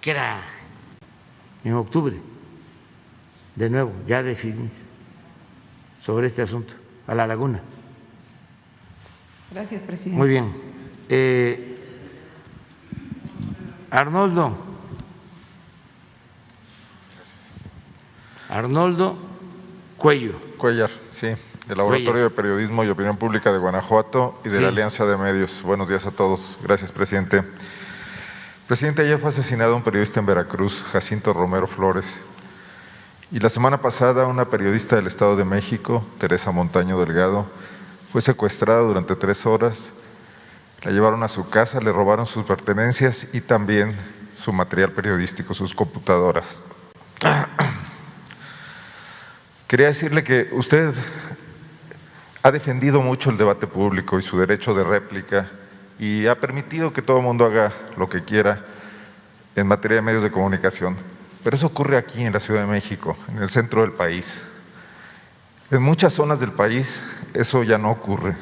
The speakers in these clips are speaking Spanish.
que era en octubre, de nuevo, ya definir sobre este asunto, a la laguna. Gracias, presidente. Muy bien. Arnoldo Cuellar, sí, del Laboratorio de Periodismo y Opinión Pública de Guanajuato y de la Alianza de Medios. Buenos días a todos. Gracias, presidente. Presidente, ayer fue asesinado un periodista en Veracruz, Jacinto Romero Flores. Y la semana pasada una periodista del Estado de México, Teresa Montaño Delgado, fue secuestrada durante 3 horas. La llevaron a su casa, le robaron sus pertenencias y también su material periodístico, sus computadoras. Quería decirle que usted ha defendido mucho el debate público y su derecho de réplica y ha permitido que todo el mundo haga lo que quiera en materia de medios de comunicación. Pero eso ocurre aquí en la Ciudad de México, en el centro del país. En muchas zonas del país eso ya no ocurre.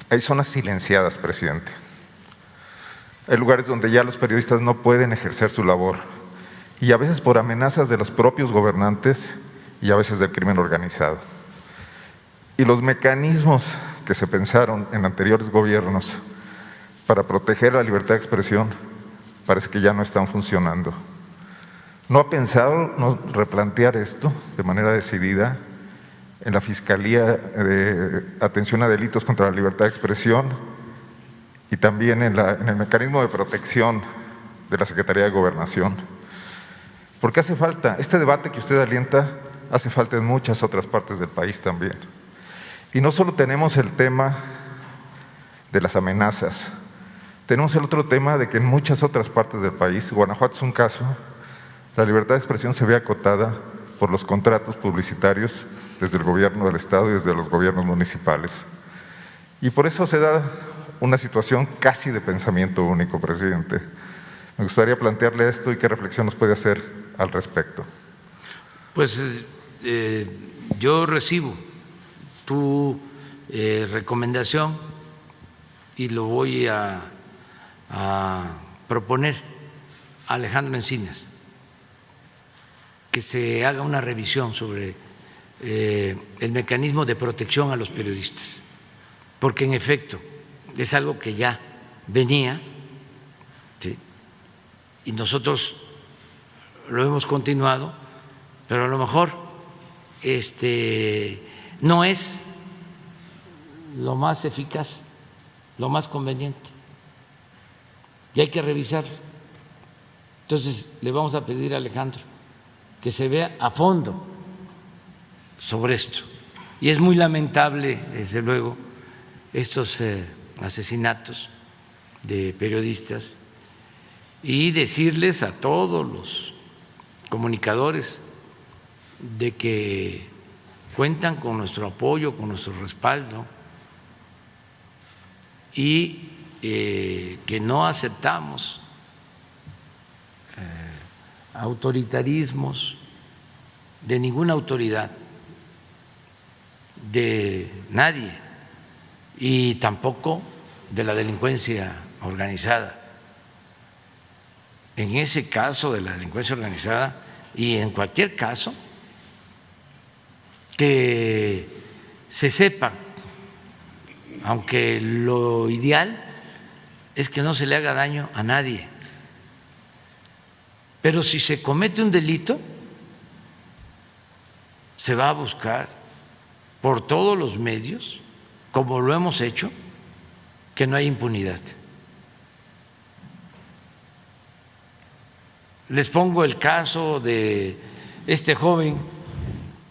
Hay zonas silenciadas, presidente. Hay lugares donde ya los periodistas no pueden ejercer su labor y a veces por amenazas de los propios gobernantes y a veces del crimen organizado. Y los mecanismos que se pensaron en anteriores gobiernos para proteger la libertad de expresión parece que ya no están funcionando. ¿No ha pensado replantear esto de manera decidida en la Fiscalía de Atención a Delitos contra la Libertad de Expresión y también en el mecanismo de protección de la Secretaría de Gobernación? Porque hace falta, este debate que usted alienta, hace falta en muchas otras partes del país también. Y no solo tenemos el tema de las amenazas, tenemos el otro tema de que en muchas otras partes del país, Guanajuato es un caso, la libertad de expresión se ve acotada por los contratos publicitarios desde el gobierno del Estado y desde los gobiernos municipales. Y por eso se da una situación casi de pensamiento único, presidente. Me gustaría plantearle esto y qué reflexión nos puede hacer al respecto. Pues yo recibo tu recomendación y lo voy a proponer a Alejandro Encinas, que se haga una revisión sobre el mecanismo de protección a los periodistas, porque en efecto es algo que ya venía, ¿sí? Y nosotros lo hemos continuado, pero a lo mejor no es lo más eficaz, lo más conveniente, y hay que revisarlo. Entonces le vamos a pedir a Alejandro que se vea a fondo sobre esto. Y es muy lamentable, desde luego, estos asesinatos de periodistas, y decirles a todos los comunicadores de que cuentan con nuestro apoyo, con nuestro respaldo, y que no aceptamos autoritarismos de ninguna autoridad, de nadie, y tampoco de la delincuencia organizada. En ese caso de la delincuencia organizada y en cualquier caso, que se sepa, aunque lo ideal es que no se le haga daño a nadie, pero si se comete un delito, se va a buscar por todos los medios, como lo hemos hecho, que no haya impunidad. Les pongo el caso de este joven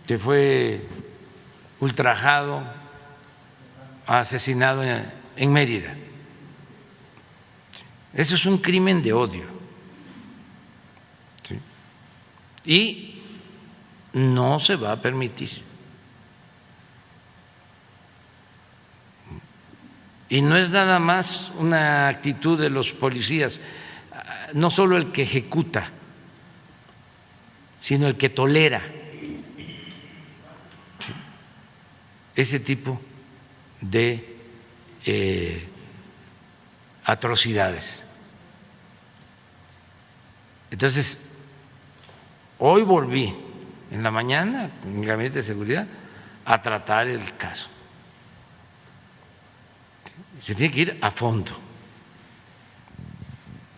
que fue ultrajado, asesinado en Mérida. Eso es un crimen de odio. ¿Sí? Y no se va a permitir. Y no es nada más una actitud de los policías, no solo el que ejecuta, sino el que tolera ese tipo de atrocidades. Entonces, hoy volví en la mañana en el Gabinete de Seguridad a tratar el caso. Se tiene que ir a fondo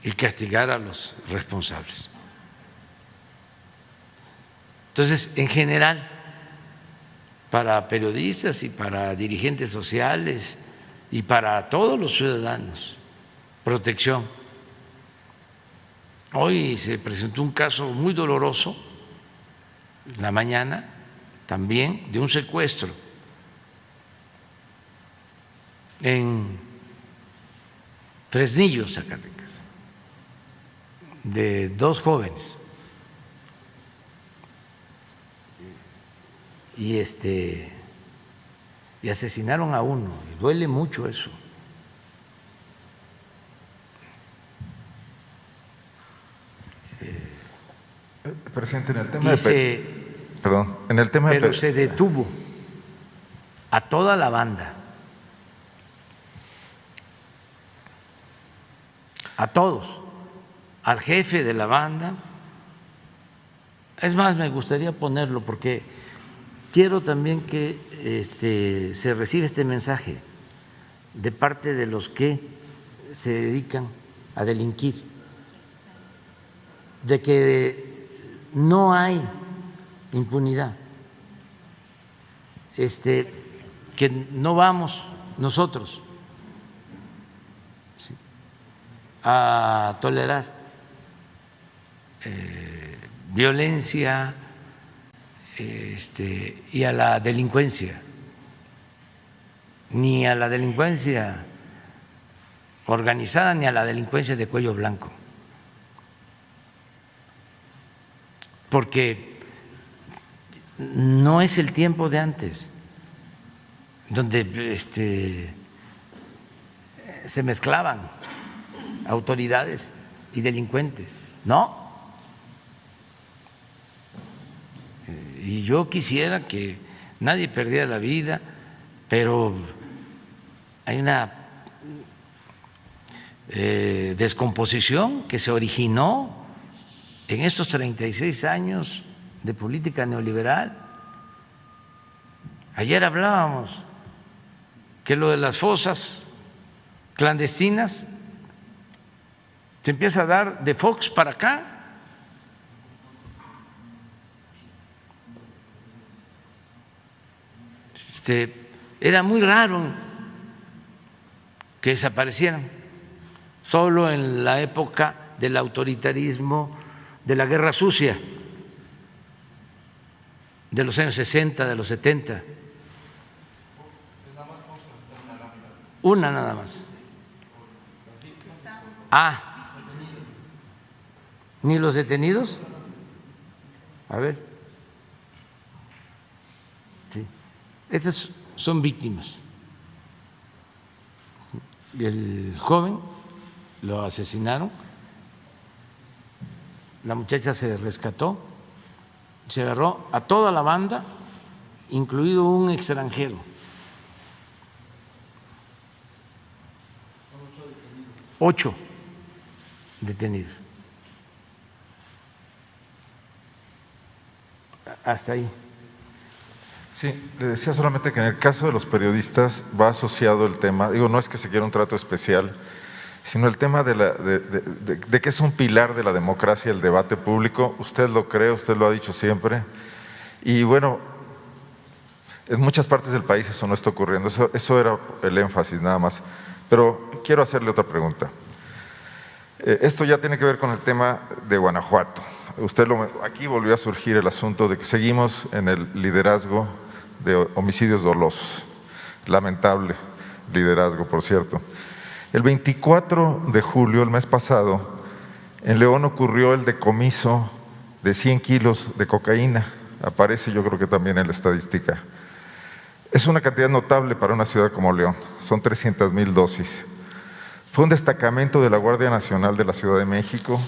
y castigar a los responsables. Entonces, en general, para periodistas y para dirigentes sociales y para todos los ciudadanos, protección. Hoy se presentó un caso muy doloroso, en la mañana también, de un secuestro en Fresnillo, Zacatecas, de 2 jóvenes. Y asesinaron a uno, y duele mucho eso. Presidente, en el tema en el tema pero se detuvo a toda la banda, a todos, al jefe de la banda. Es más, me gustaría ponerlo porque quiero también que se reciba este mensaje de parte de los que se dedican a delinquir, de que no hay impunidad, que no vamos nosotros a tolerar violencia y a la delincuencia, ni a la delincuencia organizada ni a la delincuencia de cuello blanco, porque no es el tiempo de antes, donde se mezclaban autoridades y delincuentes, no. Y yo quisiera que nadie perdiera la vida, pero hay una descomposición que se originó en estos 36 años de política neoliberal. Ayer hablábamos que lo de las fosas clandestinas se empieza a dar de Fox para acá. Era muy raro que desaparecieran, solo en la época del autoritarismo, de la guerra sucia, de los años 60, de los 70. Una nada más. ¿Ni los detenidos? A ver. Sí. Estas son víctimas. El joven lo asesinaron, la muchacha se rescató, se agarró a toda la banda, incluido un extranjero. 8 detenidos. Hasta ahí. Sí, le decía solamente que en el caso de los periodistas va asociado el tema, digo, no es que se quiera un trato especial, sino el tema de que es un pilar de la democracia el debate público. Usted lo cree, usted lo ha dicho siempre, y bueno, en muchas partes del país eso no está ocurriendo, eso era el énfasis nada más. Pero quiero hacerle otra pregunta. Esto ya tiene que ver con el tema de Guanajuato. Aquí volvió a surgir el asunto de que seguimos en el liderazgo de homicidios dolosos. Lamentable liderazgo, por cierto. El 24 de julio, el mes pasado, en León ocurrió el decomiso de 100 kilos de cocaína. Aparece, yo creo que también en la estadística. Es una cantidad notable para una ciudad como León, son 300,000 dosis. Fue un destacamento de la Guardia Nacional de la Ciudad de México,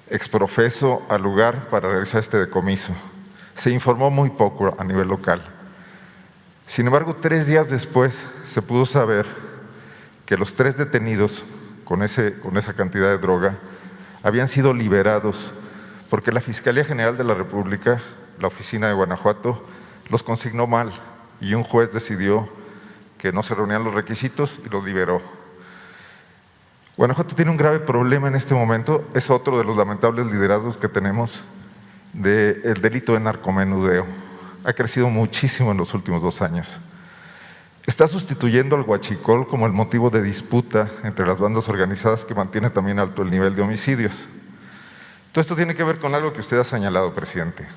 exprofeso al lugar para realizar este decomiso. Se informó muy poco a nivel local. Sin embargo, 3 días después se pudo saber que los 3 detenidos con esa cantidad de droga habían sido liberados porque la Fiscalía General de la República, la oficina de Guanajuato, los consignó mal y un juez decidió que no se reunían los requisitos y los liberó. Guanajuato tiene un grave problema en este momento, es otro de los lamentables liderazgos que tenemos del delito de narcomenudeo. Ha crecido muchísimo en los últimos 2 años. Está sustituyendo al huachicol como el motivo de disputa entre las bandas organizadas que mantiene también alto el nivel de homicidios. Todo esto tiene que ver con algo que usted ha señalado, presidente,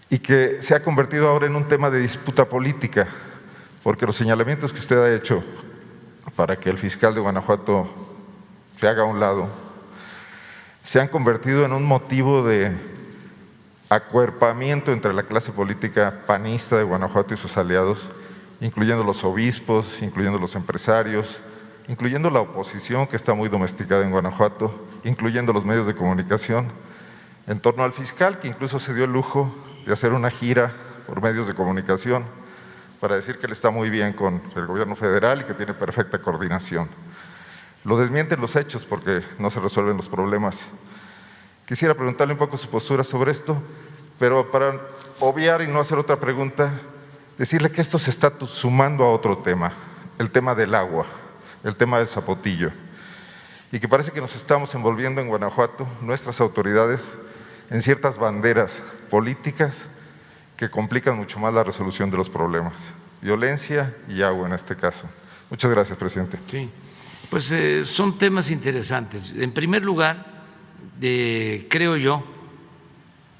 y que se ha convertido ahora en un tema de disputa política, porque los señalamientos que usted ha hecho para que el fiscal de Guanajuato se haga a un lado, se han convertido en un motivo de acuerpamiento entre la clase política panista de Guanajuato y sus aliados, incluyendo los obispos, incluyendo los empresarios, incluyendo la oposición que está muy domesticada en Guanajuato, incluyendo los medios de comunicación, en torno al fiscal, que incluso se dio el lujo de hacer una gira por medios de comunicación para decir que él está muy bien con el gobierno federal y que tiene perfecta coordinación. Lo desmienten los hechos porque no se resuelven los problemas. Quisiera preguntarle un poco su postura sobre esto, pero para obviar y no hacer otra pregunta, decirle que esto se está sumando a otro tema, el tema del agua, el tema del zapotillo, y que parece que nos estamos envolviendo en Guanajuato, nuestras autoridades, en ciertas banderas políticas que complican mucho más la resolución de los problemas. Violencia y agua en este caso. Muchas gracias, presidente. Sí, pues son temas interesantes. En primer lugar, creo yo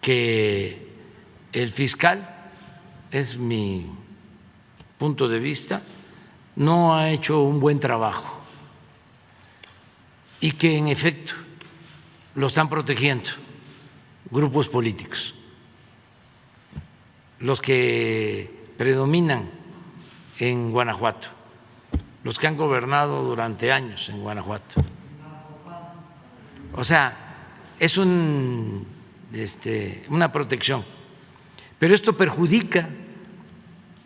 que el fiscal, es mi punto de vista, no ha hecho un buen trabajo y que en efecto lo están protegiendo grupos políticos, los que predominan en Guanajuato, los que han gobernado durante años en Guanajuato. O sea, es una protección, pero esto perjudica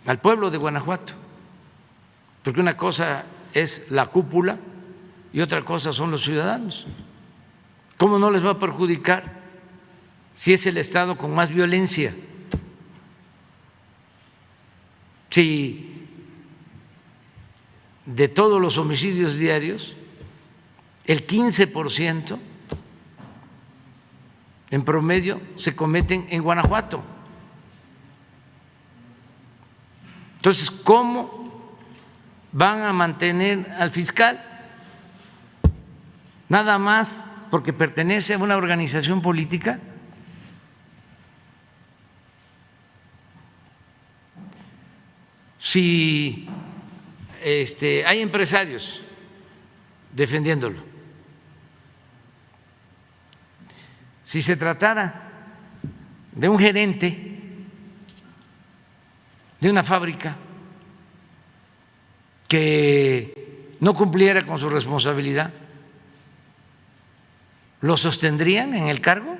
al pueblo de Guanajuato, porque una cosa es la cúpula y otra cosa son los ciudadanos. ¿Cómo no les va a perjudicar si es el estado con más violencia? Si de todos los homicidios diarios, el 15% en promedio se cometen en Guanajuato. Entonces, ¿cómo van a mantener al fiscal? Nada más porque pertenece a una organización política. Si hay empresarios defendiéndolo, si se tratara de un gerente de una fábrica que no cumpliera con su responsabilidad, ¿lo sostendrían en el cargo?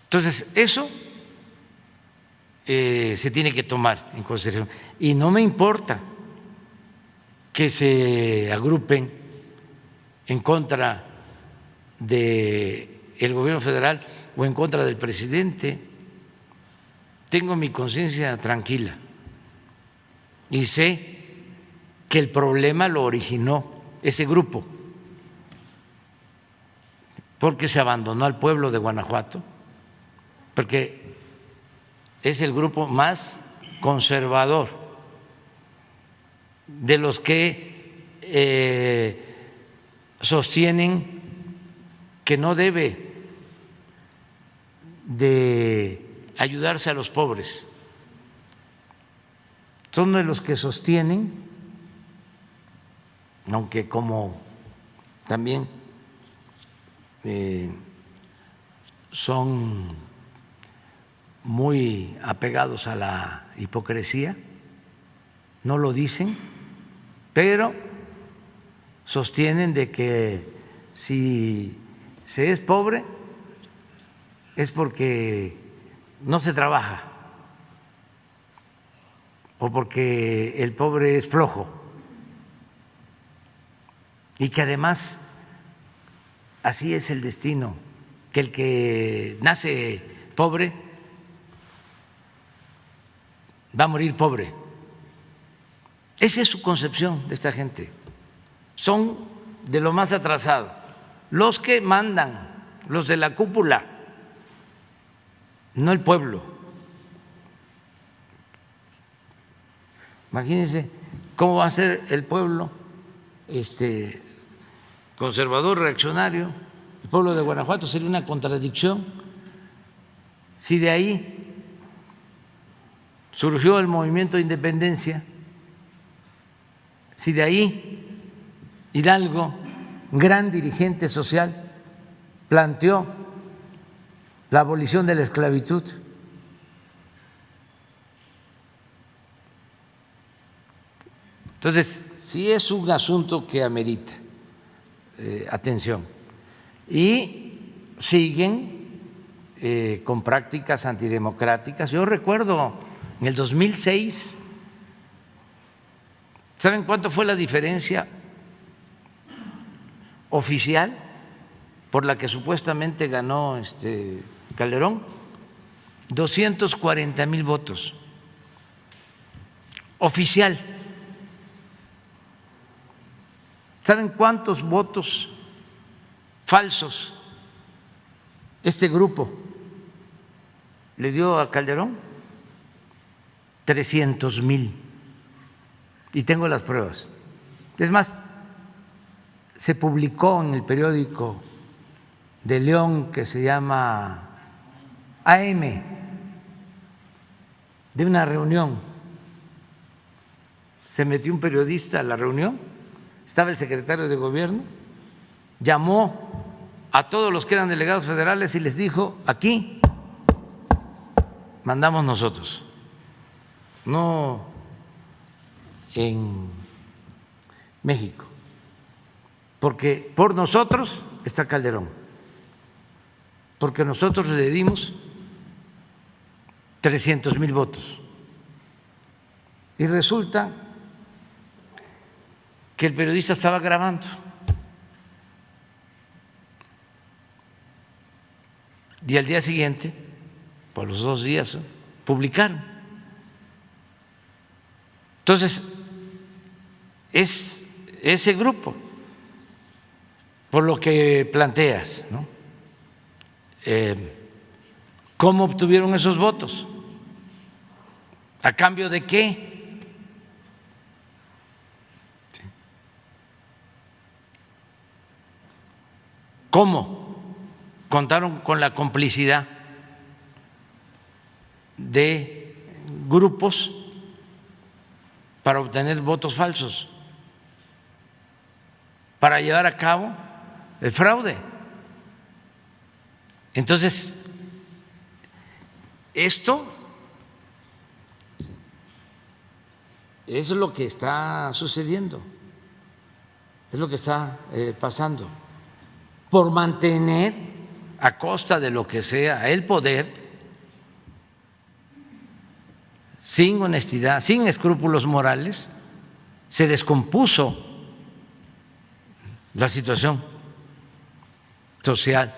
Entonces, eso se tiene que tomar en consideración. Y no me importa que se agrupen en contra del gobierno federal o en contra del presidente. Tengo mi conciencia tranquila y sé que el problema lo originó ese grupo, porque se abandonó al pueblo de Guanajuato, porque es el grupo más conservador de los que sostienen que no debe de ayudarse a los pobres. Son de los que sostienen, aunque como también son muy apegados a la hipocresía, no lo dicen, pero sostienen de que si se es pobre es porque no se trabaja o porque el pobre es flojo. y que además así es el destino, que el que nace pobre va a morir pobre. Esa es su concepción de esta gente. Son de lo más atrasado. Los que mandan, los de la cúpula, no el pueblo. Imagínense cómo va a ser el pueblo conservador, reaccionario. El pueblo de Guanajuato sería una contradicción si de ahí surgió el movimiento de independencia, si de ahí Hidalgo, gran dirigente social, planteó la abolición de la esclavitud. Entonces, sí es un asunto que amerita atención y siguen con prácticas antidemocráticas. Yo recuerdo en el 2006, ¿saben cuánto fue la diferencia oficial por la que supuestamente ganó Calderón? 240,000 votos. Oficial. ¿Saben cuántos votos falsos este grupo le dio a Calderón? 300,000. Y tengo las pruebas. Es más, se publicó en el periódico de León que se llama AM, de una reunión. Se metió un periodista a la reunión, estaba el secretario de gobierno, llamó a todos los que eran delegados federales y les dijo: aquí mandamos nosotros, no en México, porque por nosotros está Calderón, porque nosotros le dimos 300,000 votos. Y resulta que el periodista estaba grabando. Y al día siguiente, por los 2 días, publicaron. Entonces, es ese grupo, por lo que planteas, ¿no? ¿Cómo obtuvieron esos votos? ¿A cambio de qué? ¿Cómo? Contaron con la complicidad de grupos para obtener votos falsos, para llevar a cabo el fraude. Entonces, esto es lo que está sucediendo, es lo que está pasando. Por mantener a costa de lo que sea el poder, sin honestidad, sin escrúpulos morales, se descompuso la situación social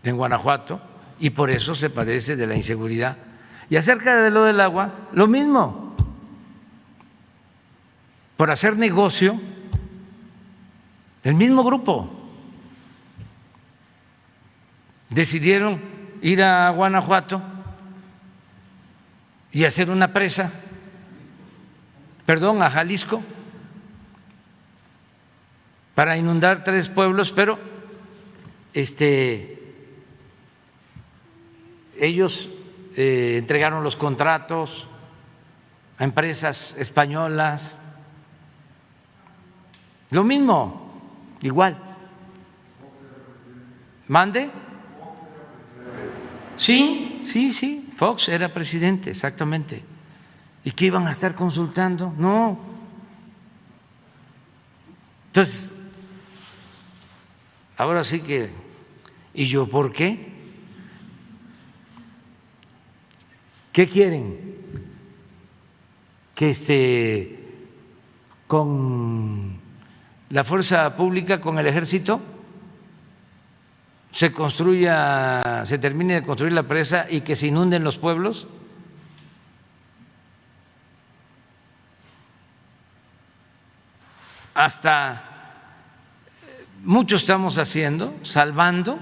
en Guanajuato y por eso se padece de la inseguridad. Y acerca de lo del agua, lo mismo. Por hacer negocio, el mismo grupo decidieron ir a Guanajuato y hacer una presa, a Jalisco, para inundar 3 pueblos, pero ellos entregaron los contratos a empresas españolas. Lo mismo. Igual. ¿Mande? Sí, Fox era presidente, exactamente. ¿Y qué iban a estar consultando? No. Entonces, ahora sí que, ¿y yo por qué? ¿Qué quieren? Que con la fuerza pública con el ejército, se termine de construir la presa y que se inunden los pueblos. Hasta mucho estamos haciendo, salvando,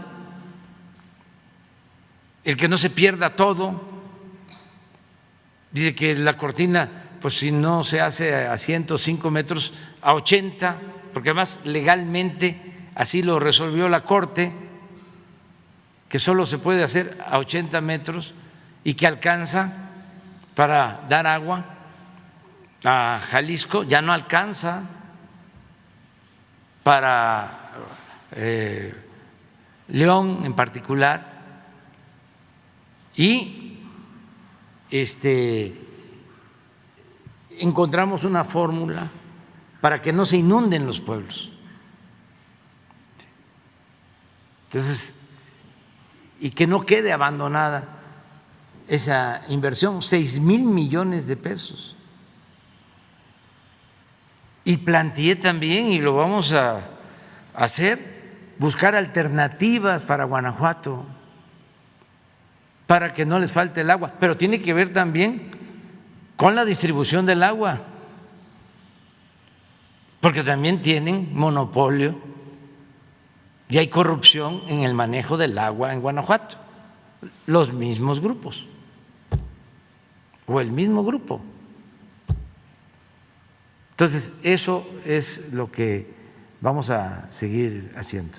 el que no se pierda todo. Dice que la cortina, pues si no se hace a 105 metros, a 80, porque además legalmente así lo resolvió la Corte, que solo se puede hacer a 80 metros y que alcanza para dar agua a Jalisco, ya no alcanza para León en particular, y encontramos una fórmula para que no se inunden los pueblos. Entonces, y que no quede abandonada esa inversión, 6,000 millones de pesos. Y planteé también, y lo vamos a hacer, buscar alternativas para Guanajuato, para que no les falte el agua, pero tiene que ver también con la distribución del agua, porque también tienen monopolio y hay corrupción en el manejo del agua en Guanajuato, los mismos grupos o el mismo grupo. Entonces, eso es lo que vamos a seguir haciendo.